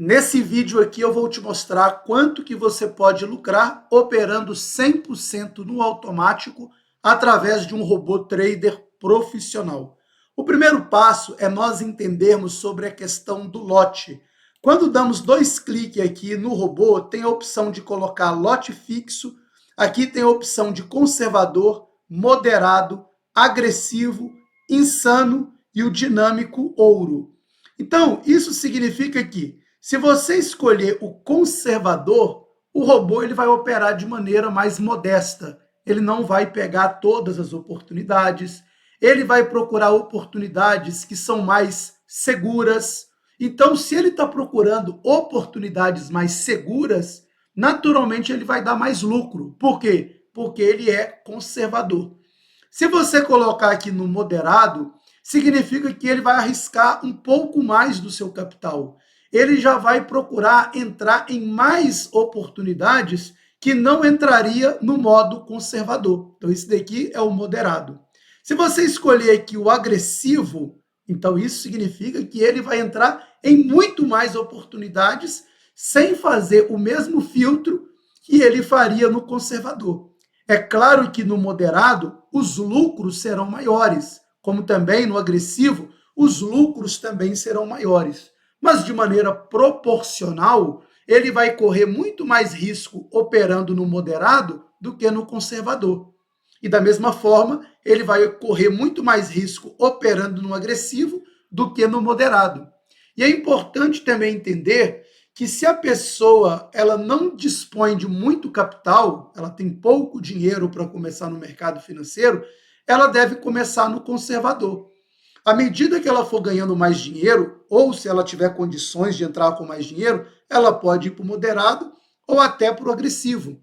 Nesse vídeo aqui eu vou te mostrar quanto que você pode lucrar operando 100% no automático através de um robô trader profissional. O primeiro passo é nós entendermos sobre a questão do lote. Quando damos dois cliques aqui no robô, tem a opção de colocar lote fixo, aqui tem a opção de conservador, moderado, agressivo, insano e o dinâmico ouro. Então, isso significa que se você escolher o conservador, o robô ele vai operar de maneira mais modesta. Ele não vai pegar todas as oportunidades, ele vai procurar oportunidades que são mais seguras. Então, se ele está procurando oportunidades mais seguras, naturalmente ele vai dar mais lucro. Por quê? Porque ele é conservador. Se você colocar aqui no moderado, significa que ele vai arriscar um pouco mais do seu capital. Ele já vai procurar entrar em mais oportunidades que não entraria no modo conservador. Então, esse daqui é o moderado. Se você escolher aqui o agressivo, então isso significa que ele vai entrar em muito mais oportunidades sem fazer o mesmo filtro que ele faria no conservador. É claro que no moderado os lucros serão maiores, como também no agressivo os lucros também serão maiores. Mas de maneira proporcional, ele vai correr muito mais risco operando no moderado do que no conservador. E da mesma forma, ele vai correr muito mais risco operando no agressivo do que no moderado. E é importante também entender que se a pessoa ela não dispõe de muito capital, ela tem pouco dinheiro para começar no mercado financeiro, ela deve começar no conservador. À medida que ela for ganhando mais dinheiro, ou se ela tiver condições de entrar com mais dinheiro, ela pode ir para o moderado ou até para o agressivo.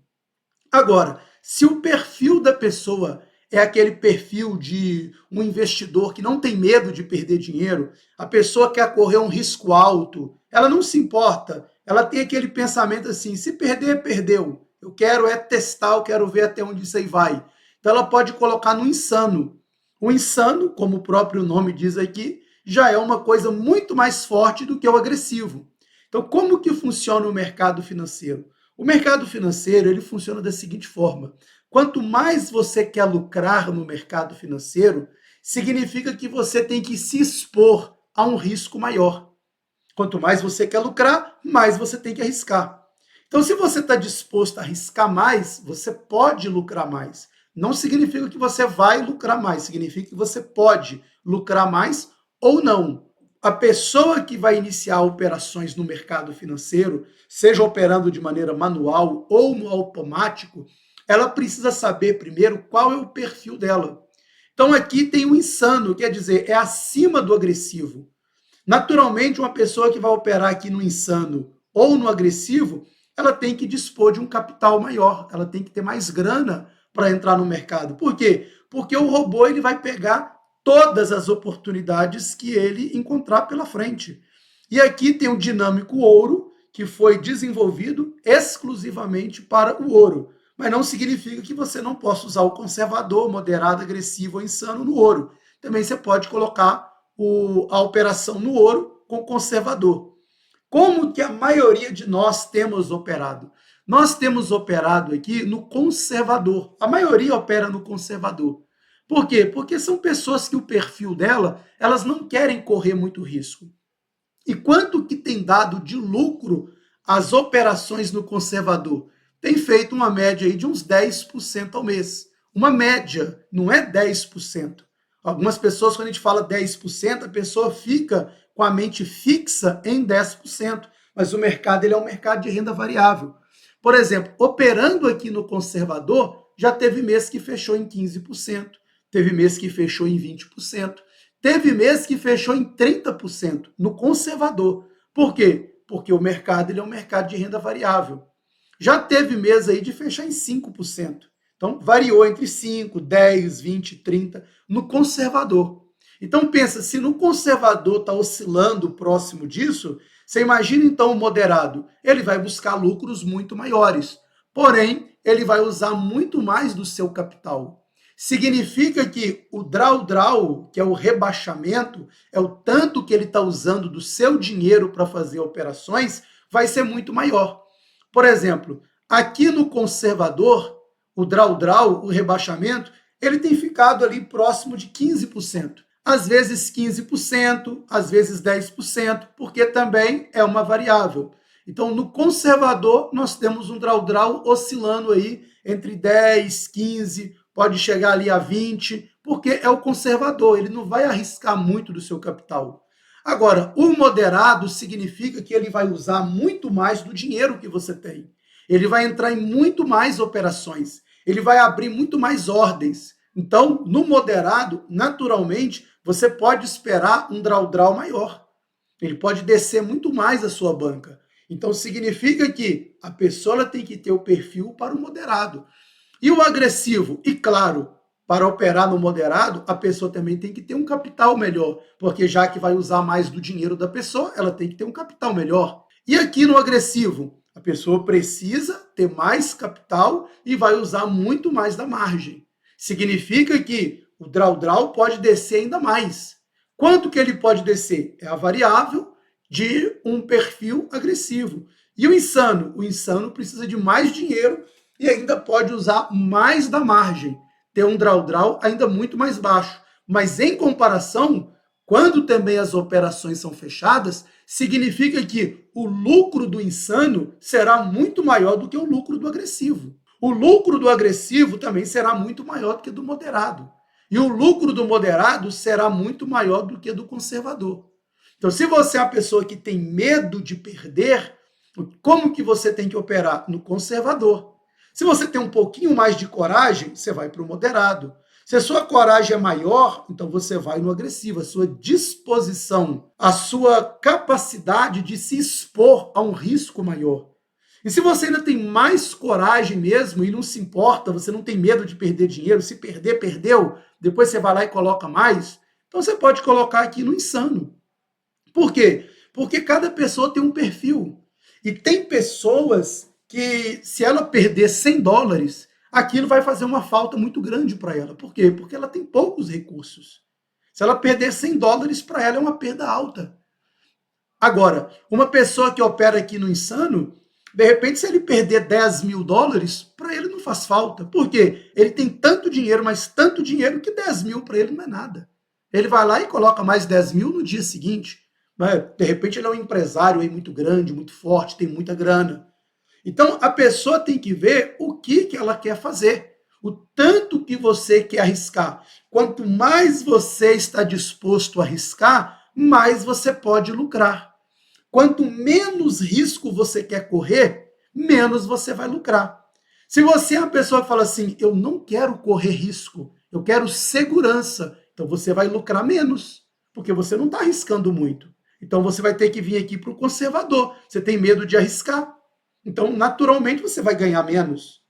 Agora, se o perfil da pessoa é aquele perfil de um investidor que não tem medo de perder dinheiro, a pessoa quer correr um risco alto, ela não se importa, ela tem aquele pensamento assim, se perder, perdeu. Eu quero é testar, eu quero ver até onde isso aí vai. Então ela pode colocar no insano. O insano, como o próprio nome diz aqui, já é uma coisa muito mais forte do que o agressivo. Então, como que funciona o mercado financeiro? O mercado financeiro ele funciona da seguinte forma: quanto mais você quer lucrar no mercado financeiro, significa que você tem que se expor a um risco maior. Quanto mais você quer lucrar, mais você tem que arriscar. Então, se você está disposto a arriscar mais, você pode lucrar mais. Não significa que você vai lucrar mais, significa que você pode lucrar mais ou não. A pessoa que vai iniciar operações no mercado financeiro, seja operando de maneira manual ou no automático, ela precisa saber primeiro qual é o perfil dela. Então aqui tem o insano, quer dizer, é acima do agressivo. Naturalmente, uma pessoa que vai operar aqui no insano ou no agressivo, ela tem que dispor de um capital maior, ela tem que ter mais grana para entrar no mercado. Por quê? Porque o robô ele vai pegar todas as oportunidades que ele encontrar pela frente. E aqui tem o dinâmico ouro, que foi desenvolvido exclusivamente para o ouro. Mas não significa que você não possa usar o conservador, moderado, agressivo ou insano no ouro. Também você pode colocar a operação no ouro com conservador. Como que a maioria de nós temos operado? Nós temos operado aqui no conservador. A maioria opera no conservador. Por quê? Porque são pessoas que o perfil dela, elas não querem correr muito risco. E quanto que tem dado de lucro as operações no conservador? Tem feito uma média aí de uns 10% ao mês. Uma média, não é 10%. Algumas pessoas, quando a gente fala 10%, a pessoa fica com a mente fixa em 10%. Mas o mercado ele é um mercado de renda variável. Por exemplo, operando aqui no conservador, já teve mês que fechou em 15%, teve mês que fechou em 20%, teve mês que fechou em 30% no conservador. Por quê? Porque o mercado ele é um mercado de renda variável. Já teve mês aí de fechar em 5%. Então, variou entre 5, 10, 20, 30 no conservador. Então, pensa, se no conservador está oscilando próximo disso, você imagina então o moderado. Ele vai buscar lucros muito maiores. Porém, ele vai usar muito mais do seu capital. significa que o drawdown, que é o rebaixamento, é o tanto que ele está usando do seu dinheiro para fazer operações, vai ser muito maior. Por exemplo, aqui no conservador, o drawdown, o rebaixamento, ele tem ficado ali próximo de 15%. Às vezes 15%, às vezes 10%, porque também é uma variável. Então, no conservador, nós temos um drawdown oscilando aí entre 10, 15, pode chegar ali a 20, porque é o conservador, ele não vai arriscar muito do seu capital. Agora, o moderado significa que ele vai usar muito mais do dinheiro que você tem. Ele vai entrar em muito mais operações, ele vai abrir muito mais ordens. Então, no moderado, naturalmente, você pode esperar um drawdown maior. Ele pode descer muito mais a sua banca. Então, significa que a pessoa tem que ter o perfil para o moderado. E o agressivo? E claro, para operar no moderado, a pessoa também tem que ter um capital melhor, porque já que vai usar mais do dinheiro da pessoa, ela tem que ter um capital melhor. E aqui no agressivo, a pessoa precisa ter mais capital e vai usar muito mais da margem. Significa que o drawdown pode descer ainda mais. Quanto que ele pode descer? É a variável de um perfil agressivo. E o insano? O insano precisa de mais dinheiro e ainda pode usar mais da margem, ter um drawdown ainda muito mais baixo. Mas em comparação, quando também as operações são fechadas, significa que o lucro do insano será muito maior do que o lucro do agressivo. O lucro do agressivo também será muito maior do que do moderado. E o lucro do moderado será muito maior do que do conservador. Então, se você é uma pessoa que tem medo de perder, como que você tem que operar? No conservador. Se você tem um pouquinho mais de coragem, você vai para o moderado. Se a sua coragem é maior, então você vai no agressivo. A sua disposição, a sua capacidade de se expor a um risco maior. E se você ainda tem mais coragem mesmo e não se importa, você não tem medo de perder dinheiro, se perder, perdeu, depois você vai lá e coloca mais, então você pode colocar aqui no insano. Por quê? Porque cada pessoa tem um perfil. E tem pessoas que, se ela perder 100 dólares, aquilo vai fazer uma falta muito grande para ela. Por quê? Porque ela tem poucos recursos. Se ela perder 100 dólares, para ela é uma perda alta. Agora, uma pessoa que opera aqui no insano, de repente, se ele perder 10 mil dólares, para ele não faz falta. Por quê? Ele tem tanto dinheiro, mas tanto dinheiro que 10 mil para ele não é nada. Ele vai lá e coloca mais 10 mil no dia seguinte. De repente ele é um empresário aí muito grande, muito forte, tem muita grana. Então a pessoa tem que ver o que ela quer fazer, o tanto que você quer arriscar. Quanto mais você está disposto a arriscar, mais você pode lucrar. Quanto menos risco você quer correr, menos você vai lucrar. Se você é uma pessoa que fala assim, eu não quero correr risco, eu quero segurança, então você vai lucrar menos, porque você não está arriscando muito. Então você vai ter que vir aqui para o conservador. Você tem medo de arriscar. Então, naturalmente, você vai ganhar menos.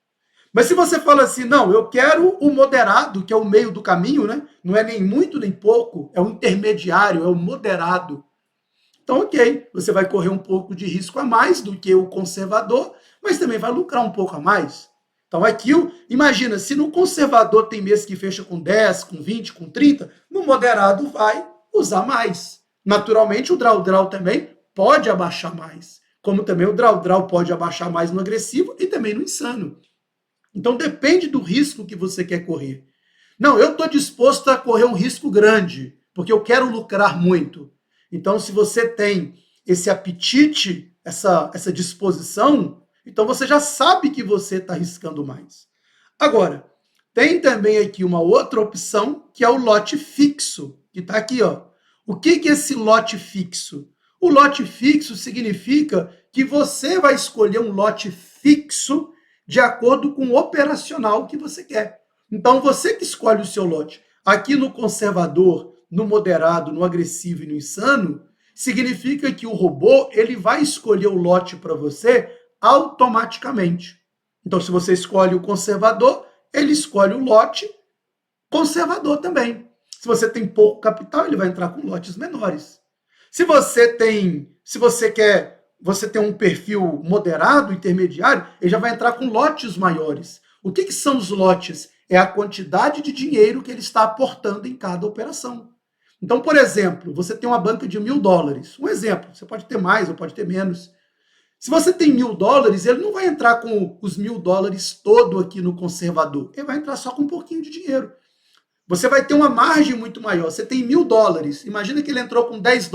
Mas se você fala assim, não, eu quero o moderado, que é o meio do caminho, né? Não é nem muito nem pouco, é o intermediário, é o moderado. Então, ok, você vai correr um pouco de risco a mais do que o conservador, mas também vai lucrar um pouco a mais. Então, aqui, imagina, se no conservador tem mês que fecha com 10, com 20, com 30, no moderado vai usar mais. Naturalmente, o drawdown também pode abaixar mais, como também o drawdown pode abaixar mais no agressivo e também no insano. Então, depende do risco que você quer correr. Não, eu estou disposto a correr um risco grande, porque eu quero lucrar muito. Então, se você tem esse apetite, essa disposição, então você já sabe que você está arriscando mais. Agora, tem também aqui uma outra opção, que é o lote fixo, que está aqui, ó. O que é esse lote fixo? O lote fixo significa que você vai escolher um lote fixo de acordo com o operacional que você quer. Então, você que escolhe o seu lote. Aqui no conservador, no moderado, no agressivo e no insano, significa que o robô ele vai escolher o lote para você automaticamente. Então, se você escolhe o conservador, ele escolhe o lote conservador também. Se você tem pouco capital, ele vai entrar com lotes menores. Se você quer um perfil moderado, intermediário, ele já vai entrar com lotes maiores. O que são os lotes? é a quantidade de dinheiro que ele está aportando em cada operação. Então, por exemplo, você tem uma banca de $1.000. Um exemplo, você pode ter mais ou pode ter menos. Se você tem $1.000, ele não vai entrar com os $1.000 todo aqui no conservador. Ele vai entrar só com um pouquinho de dinheiro. Você vai ter uma margem muito maior. Você tem $1.000. Imagina que ele entrou com $10.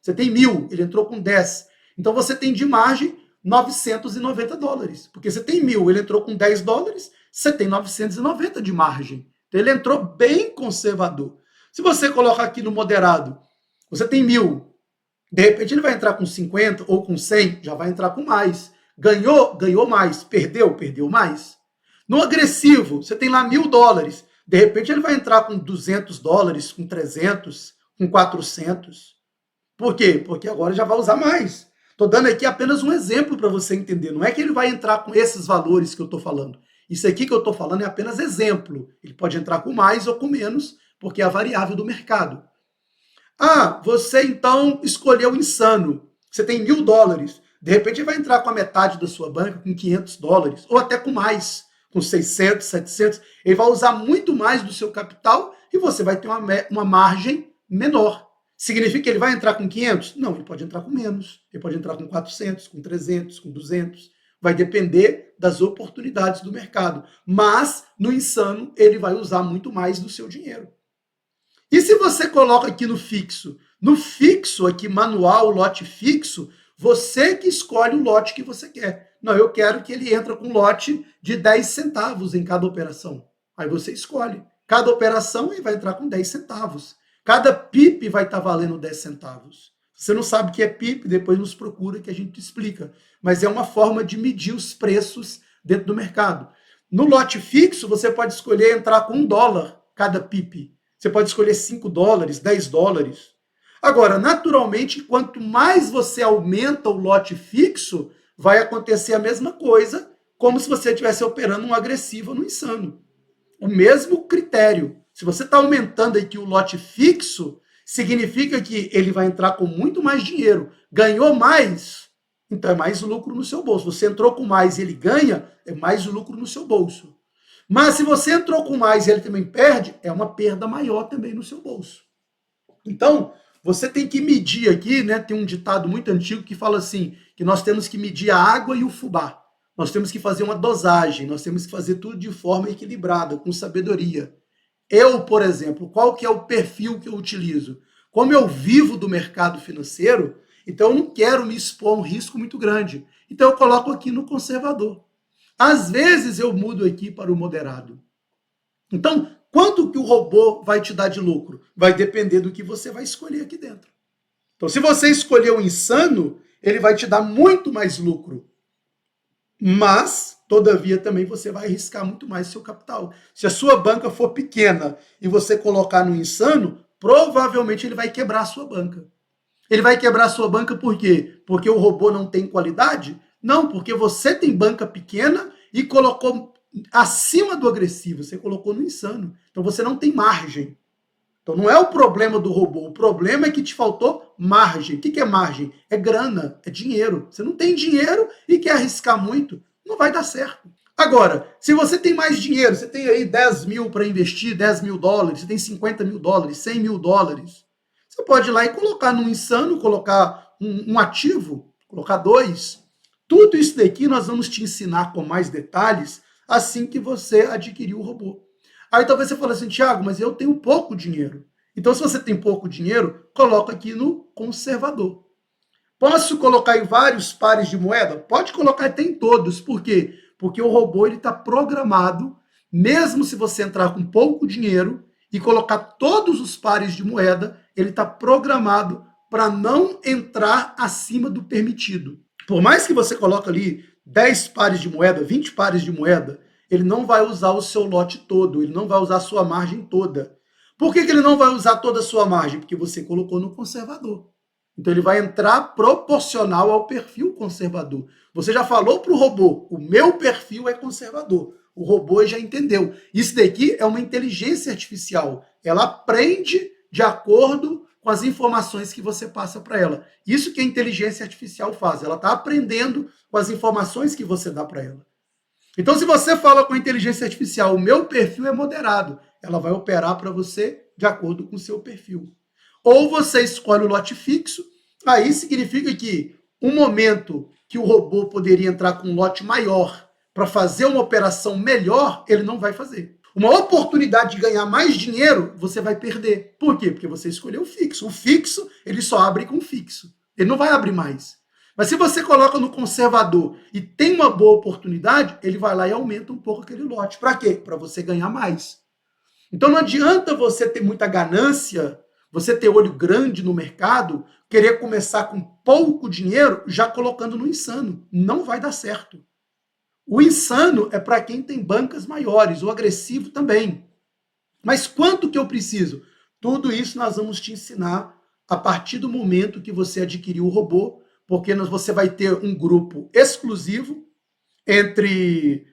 Você tem 1.000, ele entrou com 10. Então você tem de margem $990. Porque você tem 1.000, ele entrou com $10, você tem 990 de margem. Então ele entrou bem conservador. Se você colocar aqui no moderado, você tem 1.000, de repente ele vai entrar com 50 ou com 100, já vai entrar com mais. Ganhou, ganhou mais. Perdeu, perdeu mais. No agressivo, você tem lá $1.000. De repente ele vai entrar com $200, com 300, com 400. Por quê? Porque agora já vai usar mais. Estou dando aqui apenas um exemplo para você entender. Não é que ele vai entrar com esses valores que eu estou falando. Isso aqui que eu estou falando é apenas exemplo. Ele pode entrar com mais ou com menos, porque é a variável do mercado. Ah, você então escolheu insano. Você tem $1.000. De repente ele vai entrar com a metade da sua banca, com $500, ou até com mais, com 600, 700. Ele vai usar muito mais do seu capital e você vai ter uma margem menor. Significa que ele vai entrar com 500? Não, ele pode entrar com menos. Ele pode entrar com 400, com 300, com 200. Vai depender das oportunidades do mercado. Mas, no insano, ele vai usar muito mais do seu dinheiro. E se você coloca aqui no fixo aqui manual, lote fixo, você que escolhe o lote que você quer. Não, eu quero que ele entre com um lote de 10 centavos em cada operação. Aí você escolhe. Cada operação ele vai entrar com 10 centavos. Cada PIP vai estar valendo 10 centavos. Você não sabe o que é PIP, depois nos procura que a gente explica. Mas é uma forma de medir os preços dentro do mercado. No lote fixo, você pode escolher entrar com $1 cada PIP. Você pode escolher $5, $10. Agora, naturalmente, quanto mais você aumenta o lote fixo, vai acontecer a mesma coisa, como se você estivesse operando um agressivo no insano. O mesmo critério. Se você está aumentando aqui o lote fixo, significa que ele vai entrar com muito mais dinheiro. Ganhou mais, então é mais lucro no seu bolso. Você entrou com mais e ele ganha, é mais lucro no seu bolso. Mas se você entrou com mais e ele também perde, é uma perda maior também no seu bolso. Então, você tem que medir aqui, né? Tem um ditado muito antigo que fala assim, que nós temos que medir a água e o fubá. Nós temos que fazer uma dosagem, nós temos que fazer tudo de forma equilibrada, com sabedoria. Eu, por exemplo, qual que é o perfil que eu utilizo? Como eu vivo do mercado financeiro, então eu não quero me expor a um risco muito grande. Então eu coloco aqui no conservador. Às vezes eu mudo aqui para o moderado. Então, quanto que o robô vai te dar de lucro? Vai depender do que você vai escolher aqui dentro. Então, se você escolher o insano, ele vai te dar muito mais lucro. Mas, todavia, também você vai arriscar muito mais seu capital. Se a sua banca for pequena e você colocar no insano, provavelmente ele vai quebrar a sua banca. Ele vai quebrar a sua banca por quê? Porque o robô não tem qualidade? Não, porque você tem banca pequena e colocou acima do agressivo, você colocou no insano. Então você não tem margem. Então não é o problema do robô, o problema é que te faltou margem. O que é margem? É grana, é dinheiro. Você não tem dinheiro e quer arriscar muito, não vai dar certo. Agora, se você tem mais dinheiro, você tem aí 10 mil para investir, $10.000, você tem $50.000, $100.000, você pode ir lá e colocar no insano, colocar um ativo, colocar 2. Tudo isso daqui nós vamos te ensinar com mais detalhes assim que você adquirir o robô. Aí talvez você fale assim, Thiago, mas eu tenho pouco dinheiro. Então, se você tem pouco dinheiro, coloca aqui no conservador. Posso colocar em vários pares de moeda? Pode colocar até em todos. Por quê? Porque o robô está programado, mesmo se você entrar com pouco dinheiro e colocar todos os pares de moeda, ele está programado para não entrar acima do permitido. Por mais que você coloque ali 10 pares de moeda, 20 pares de moeda, ele não vai usar o seu lote todo, ele não vai usar a sua margem toda. Por que ele não vai usar toda a sua margem? Porque você colocou no conservador. Então ele vai entrar proporcional ao perfil conservador. Você já falou para o robô, o meu perfil é conservador. O robô já entendeu. Isso daqui é uma inteligência artificial. Ela aprende de acordo com as informações que você passa para ela. Isso que a inteligência artificial faz. Ela está aprendendo com as informações que você dá para ela. Então, se você fala com a inteligência artificial, o meu perfil é moderado, ela vai operar para você de acordo com o seu perfil. Ou você escolhe o lote fixo, aí significa que um momento que o robô poderia entrar com um lote maior para fazer uma operação melhor, ele não vai fazer. Uma oportunidade de ganhar mais dinheiro, você vai perder. Por quê? Porque você escolheu o fixo. O fixo, ele só abre com fixo. Ele não vai abrir mais. Mas se você coloca no conservador e tem uma boa oportunidade, ele vai lá e aumenta um pouco aquele lote. Para quê? Para você ganhar mais. Então não adianta você ter muita ganância, você ter olho grande no mercado, querer começar com pouco dinheiro já colocando no insano. Não vai dar certo. O insano é para quem tem bancas maiores, o agressivo também. Mas quanto que eu preciso? Tudo isso nós vamos te ensinar a partir do momento que você adquirir o robô, porque você vai ter um grupo exclusivo entre...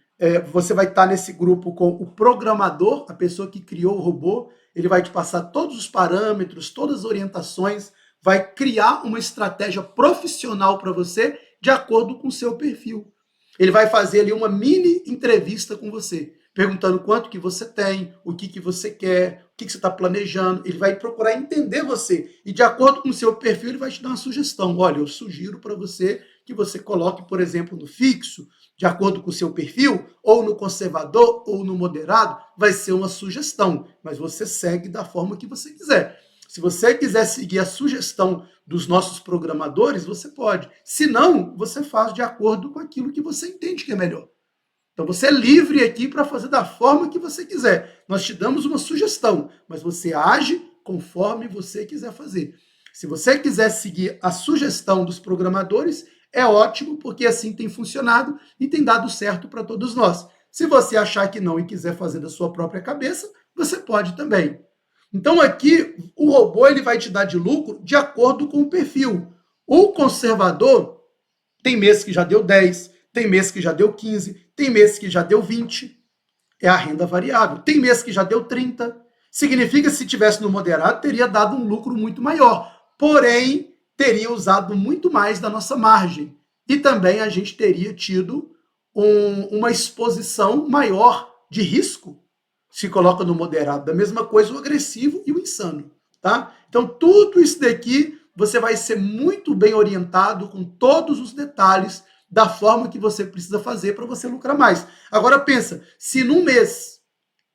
você vai estar nesse grupo com o programador, a pessoa que criou o robô, ele vai te passar todos os parâmetros, todas as orientações, vai criar uma estratégia profissional para você de acordo com o seu perfil. Ele vai fazer ali uma mini entrevista com você, perguntando quanto que você tem, o que você quer, o que você está planejando. Ele vai procurar entender você e, de acordo com o seu perfil, ele vai te dar uma sugestão. Olha, eu sugiro para você que você coloque, por exemplo, no fixo, de acordo com o seu perfil, ou no conservador, ou no moderado, vai ser uma sugestão, mas você segue da forma que você quiser. Se você quiser seguir a sugestão dos nossos programadores, você pode. Se não, você faz de acordo com aquilo que você entende que é melhor. Então você é livre aqui para fazer da forma que você quiser. Nós te damos uma sugestão, mas você age conforme você quiser fazer. Se você quiser seguir a sugestão dos programadores, é ótimo, porque assim tem funcionado e tem dado certo para todos nós. Se você achar que não e quiser fazer da sua própria cabeça, você pode também. Então aqui o robô ele vai te dar de lucro de acordo com o perfil. O conservador tem mês que já deu 10, tem mês que já deu 15, tem mês que já deu 20. É a renda variável. Tem mês que já deu 30. Significa que se tivesse no moderado, teria dado um lucro muito maior. Porém, teria usado muito mais da nossa margem. E também a gente teria tido uma exposição maior de risco se coloca no moderado. Da mesma coisa o agressivo e o insano, tá? Então, tudo isso daqui você vai ser muito bem orientado com todos os detalhes da forma que você precisa fazer para você lucrar mais. Agora pensa, se num mês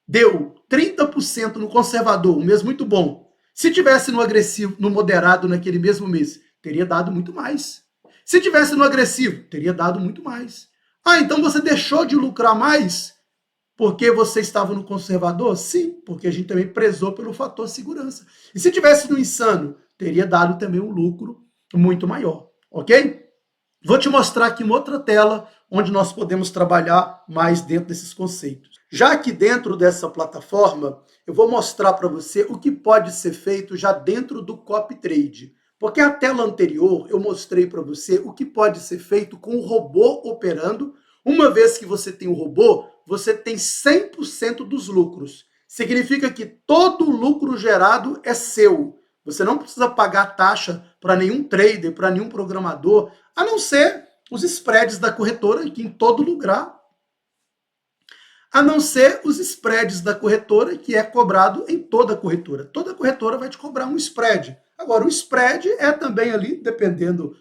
deu 30% no conservador, um mês muito bom, se tivesse no agressivo, no moderado naquele mesmo mês, teria dado muito mais. Se tivesse no agressivo, teria dado muito mais. Ah, então você deixou de lucrar mais porque você estava no conservador? Sim, porque a gente também prezou pelo fator segurança. E se tivesse no insano, teria dado também um lucro muito maior, ok? Vou te mostrar aqui uma outra tela onde nós podemos trabalhar mais dentro desses conceitos. Já aqui dentro dessa plataforma, eu vou mostrar para você o que pode ser feito já dentro do Copy Trade. Porque a tela anterior eu mostrei para você o que pode ser feito com o robô operando. Uma vez que você tem o robô, você tem 100% dos lucros. Significa que todo o lucro gerado é seu. Você não precisa pagar taxa para nenhum trader, para nenhum programador, a não ser os spreads da corretora, que em todo lugar, a não ser os spreads da corretora, que é cobrado em toda corretora. Toda corretora vai te cobrar um spread. Agora, o spread é também ali, dependendo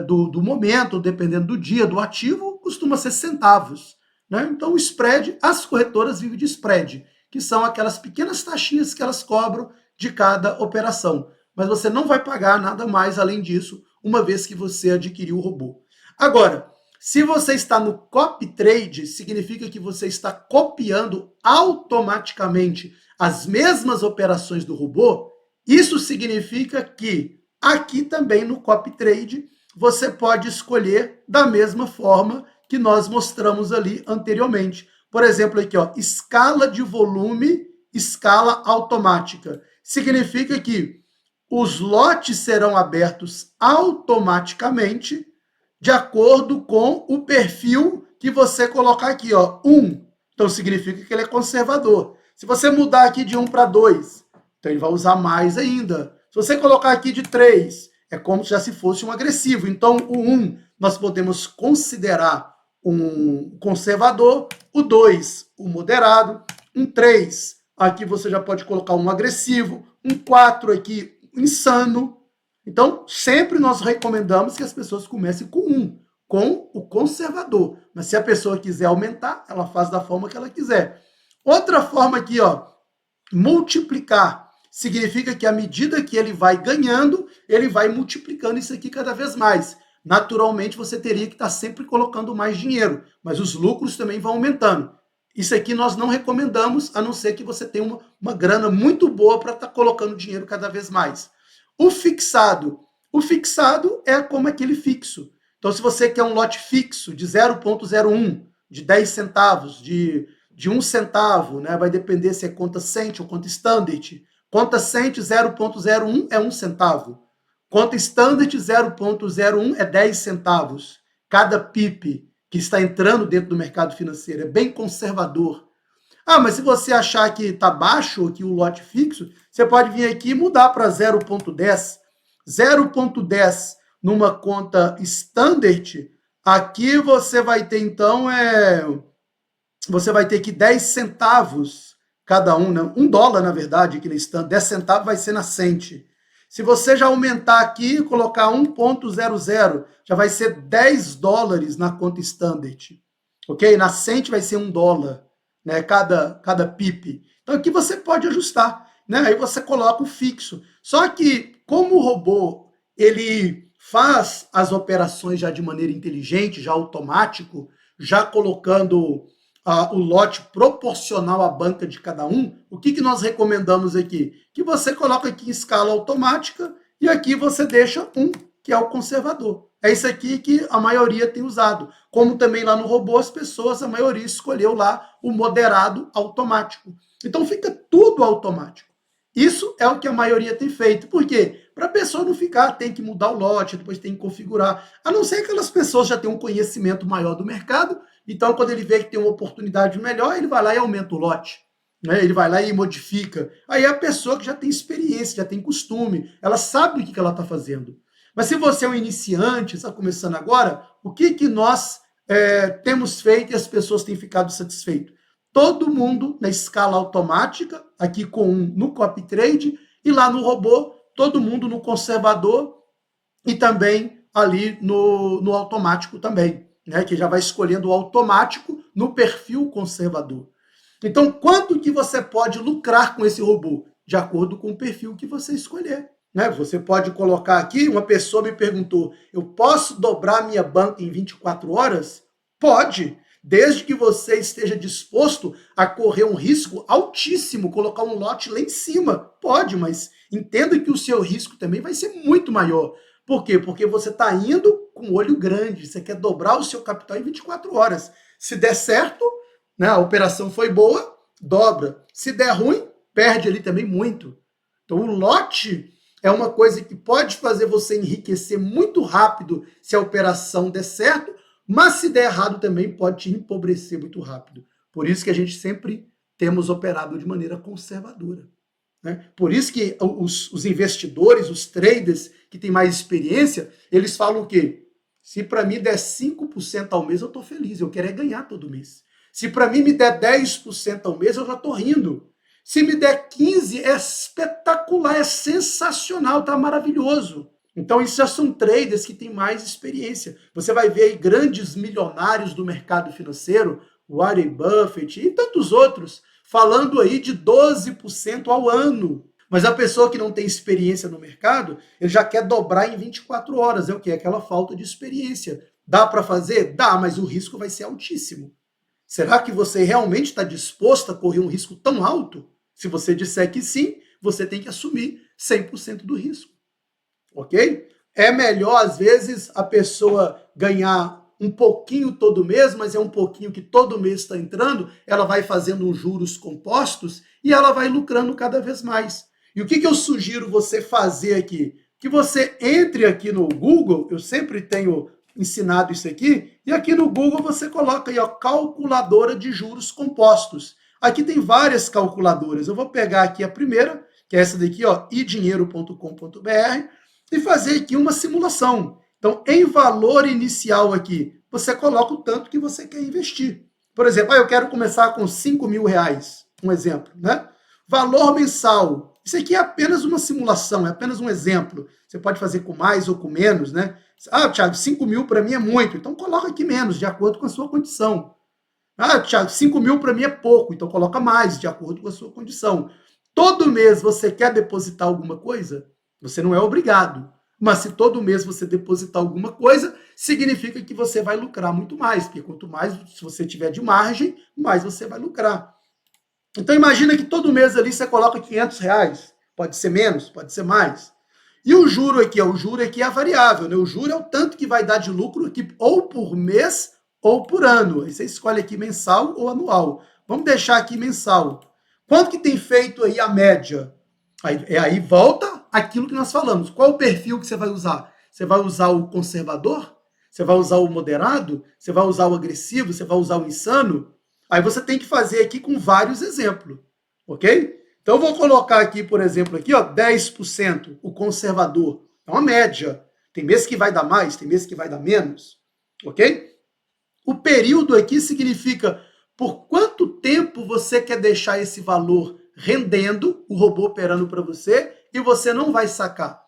do momento, dependendo do dia, do ativo, costuma ser centavos. Né? Então, o spread, as corretoras vivem de spread, que são aquelas pequenas taxinhas que elas cobram de cada operação. Mas você não vai pagar nada mais além disso, uma vez que você adquiriu o robô. Agora, se você está no Copy Trade, significa que você está copiando automaticamente as mesmas operações do robô. Isso significa que aqui também no Copy Trade você pode escolher da mesma forma que nós mostramos ali anteriormente. Por exemplo, aqui, ó, escala de volume, escala automática. Significa que os lotes serão abertos automaticamente de acordo com o perfil que você colocar aqui, ó, 1. Então significa que ele é conservador. Se você mudar aqui de 1 para 2, então ele vai usar mais ainda. Se você colocar aqui de 3, é como se já se fosse um agressivo. Então o 1 nós podemos considerar um conservador, o 2, o moderado, um 3, aqui você já pode colocar um agressivo, um 4 aqui, insano. Então, sempre nós recomendamos que as pessoas comecem com 1, com o conservador. Mas se a pessoa quiser aumentar, ela faz da forma que ela quiser. Outra forma aqui, ó, multiplicar. Significa que à medida que ele vai ganhando, ele vai multiplicando isso aqui cada vez mais. Naturalmente, você teria que estar sempre colocando mais dinheiro, mas os lucros também vão aumentando. Isso aqui nós não recomendamos, a não ser que você tenha uma grana muito boa para estar colocando dinheiro cada vez mais. O fixado é como aquele fixo. Então, se você quer um lote fixo de 0,01, de 10 centavos, de 1 centavo, né? Vai depender se é conta cent ou conta standard. Conta cent 0,01 é 1 centavo. Conta standard 0,01 é 10 centavos. Cada PIP que está entrando dentro do mercado financeiro é bem conservador. Ah, mas se você achar que está baixo aqui o lote fixo, você pode vir aqui e mudar para 0,10. 0,10 numa conta standard, aqui você vai ter, então, você vai ter que 10 centavos cada um, né? $1, na verdade, aqui na standard. 10 centavos vai ser na cent. Se você já aumentar aqui e colocar 1,00, já vai ser $10 na conta standard. Ok? Na cent vai ser $1, né? Cada PIP. Então aqui você pode ajustar, né? Aí você coloca o fixo. Só que, como o robô ele faz as operações já de maneira inteligente, já automático, já colocando o lote proporcional à banca de cada um, o que nós recomendamos aqui? Que você coloca aqui em escala automática e aqui você deixa um, que é o conservador. É isso aqui que a maioria tem usado. Como também lá no robô, as pessoas, a maioria escolheu lá o moderado automático. Então fica tudo automático. Isso é o que a maioria tem feito. Por quê? Para a pessoa não ficar, tem que mudar o lote, depois tem que configurar. A não ser que aquelas pessoas já tenham um conhecimento maior do mercado. Então, quando ele vê que tem uma oportunidade melhor, ele vai lá e aumenta o lote. Né? Ele vai lá e modifica. Aí é a pessoa que já tem experiência, já tem costume, ela sabe o que ela está fazendo. Mas se você é um iniciante, está começando agora, o que nós temos feito e as pessoas têm ficado satisfeitas? Todo mundo na escala automática, aqui com um no copy trade, e lá no robô, todo mundo no conservador e também ali no automático também, né? Que já vai escolhendo o automático no perfil conservador. Então, quanto que você pode lucrar com esse robô? De acordo com o perfil que você escolher. Né? Você pode colocar aqui, uma pessoa me perguntou, eu posso dobrar minha banca em 24 horas? Pode, desde que você esteja disposto a correr um risco altíssimo, colocar um lote lá em cima. Pode, mas entenda que o seu risco também vai ser muito maior. Por quê? Porque você está indo com o olho grande, você quer dobrar o seu capital em 24 horas. Se der certo, né, a operação foi boa, dobra. Se der ruim, perde ali também muito. Então o lote é uma coisa que pode fazer você enriquecer muito rápido se a operação der certo, mas se der errado também pode te empobrecer muito rápido. Por isso que a gente sempre temos operado de maneira conservadora. Né? Por isso que os investidores, os traders que têm mais experiência, eles falam o quê? Se para mim der 5% ao mês, eu estou feliz, eu quero é ganhar todo mês. Se para mim me der 10% ao mês, eu já estou rindo. Se me der 15%, é espetacular, é sensacional, tá maravilhoso. Então, isso já são traders que têm mais experiência. Você vai ver aí grandes milionários do mercado financeiro, Warren Buffett e tantos outros, falando aí de 12% ao ano. Mas a pessoa que não tem experiência no mercado, ele já quer dobrar em 24 horas. É o quê? Aquela falta de experiência. Dá para fazer? Dá, mas o risco vai ser altíssimo. Será que você realmente está disposto a correr um risco tão alto? Se você disser que sim, você tem que assumir 100% do risco. Ok? É melhor, às vezes, a pessoa ganhar um pouquinho todo mês, mas é um pouquinho que todo mês está entrando, ela vai fazendo uns juros compostos e ela vai lucrando cada vez mais. E o que eu sugiro você fazer aqui? Que você entre aqui no Google, eu sempre tenho ensinado isso aqui, e aqui no Google você coloca aí, ó, calculadora de juros compostos. Aqui tem várias calculadoras. Eu vou pegar aqui a primeira, que é essa daqui, ó, idinheiro.com.br, e fazer aqui uma simulação. Então, em valor inicial aqui, você coloca o tanto que você quer investir. Por exemplo, eu quero começar com R$ 5.000, um exemplo, né? Valor mensal. Isso aqui é apenas uma simulação, é apenas um exemplo. Você pode fazer com mais ou com menos, né? Ah, Thiago, 5.000 para mim é muito, então coloca aqui menos, de acordo com a sua condição. Ah, Thiago, 5.000 para mim é pouco, então coloca mais, de acordo com a sua condição. Todo mês você quer depositar alguma coisa? Você não é obrigado. Mas se todo mês você depositar alguma coisa, significa que você vai lucrar muito mais, porque quanto mais se você tiver de margem, mais você vai lucrar. Então imagina que todo mês ali você coloca R$ 500, pode ser menos, pode ser mais. E o juro aqui, é a variável, né? O juro é o tanto que vai dar de lucro aqui, ou por mês ou por ano. Aí você escolhe aqui mensal ou anual. Vamos deixar aqui mensal. Quanto que tem feito aí a média? Aí volta aquilo que nós falamos. Qual o perfil que você vai usar? Você vai usar o conservador? Você vai usar o moderado? Você vai usar o agressivo? Você vai usar o insano? Aí você tem que fazer aqui com vários exemplos, ok? Então eu vou colocar aqui, por exemplo, aqui, ó, 10%, o conservador. É uma média. Tem mês que vai dar mais, tem mês que vai dar menos, ok? O período aqui significa por quanto tempo você quer deixar esse valor rendendo, o robô operando para você, e você não vai sacar.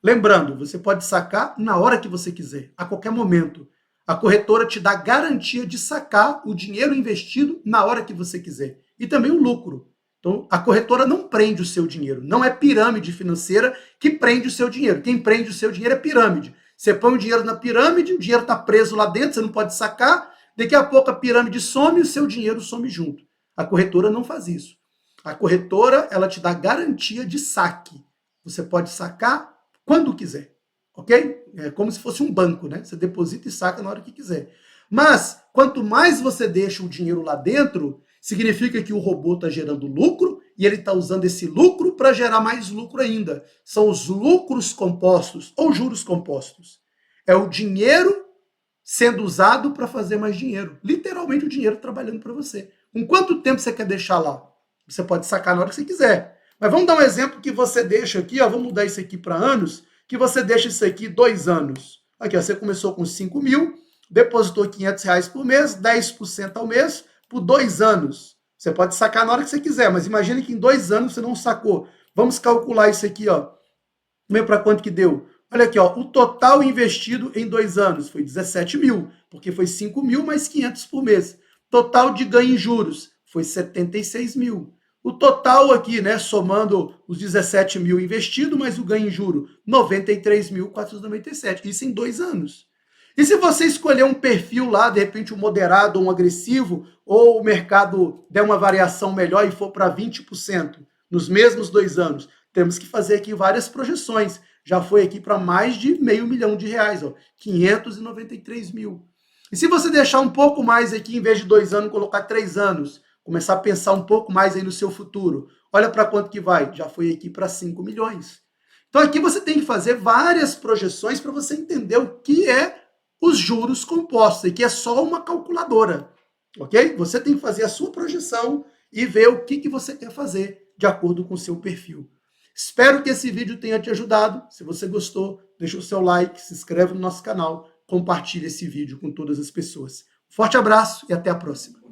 Lembrando, você pode sacar na hora que você quiser, a qualquer momento. A corretora te dá garantia de sacar o dinheiro investido na hora que você quiser. E também o lucro. Então, a corretora não prende o seu dinheiro. Não é pirâmide financeira que prende o seu dinheiro. Quem prende o seu dinheiro é pirâmide. Você põe o dinheiro na pirâmide, o dinheiro está preso lá dentro, você não pode sacar. Daqui a pouco a pirâmide some e o seu dinheiro some junto. A corretora não faz isso. A corretora, ela te dá garantia de saque. Você pode sacar quando quiser. Ok? É como se fosse um banco, né? Você deposita e saca na hora que quiser. Mas, quanto mais você deixa o dinheiro lá dentro, significa que o robô está gerando lucro e ele está usando esse lucro para gerar mais lucro ainda. São os lucros compostos ou juros compostos. É o dinheiro sendo usado para fazer mais dinheiro. Literalmente o dinheiro trabalhando para você. Com quanto tempo você quer deixar lá? Você pode sacar na hora que você quiser. Mas vamos dar um exemplo que você deixa aqui, ó, vamos mudar isso aqui para anos, que você deixa isso aqui 2 anos. Aqui, ó, você começou com 5.000, depositou R$ 500 por mês, 10% ao mês, por 2 anos. Você pode sacar na hora que você quiser, mas imagine que em 2 anos você não sacou. Vamos calcular isso aqui, ó. Vamos para quanto que deu? Olha aqui, ó, o total investido em 2 anos foi 17.000, porque foi 5.000 mais 500 por mês. Total de ganho em juros foi 76.000. O total aqui, né, somando os 17.000 investido, mais o ganho em juro, 93.497. Isso em 2 anos. E se você escolher um perfil lá, de repente um moderado ou um agressivo, ou o mercado der uma variação melhor e for para 20% nos mesmos 2 anos, temos que fazer aqui várias projeções. Já foi aqui para mais de R$500 mil, ó, 593 mil. E se você deixar um pouco mais aqui, em vez de 2 anos, colocar 3 anos, começar a pensar um pouco mais aí no seu futuro, olha para quanto que vai, já foi aqui para 5 milhões. Então aqui você tem que fazer várias projeções para você entender o que é os juros compostos, que é só uma calculadora, ok? Você tem que fazer a sua projeção e ver o que você quer fazer de acordo com o seu perfil. Espero que esse vídeo tenha te ajudado. Se você gostou, deixa o seu like, se inscreve no nosso canal, compartilhe esse vídeo com todas as pessoas. Forte abraço e até a próxima.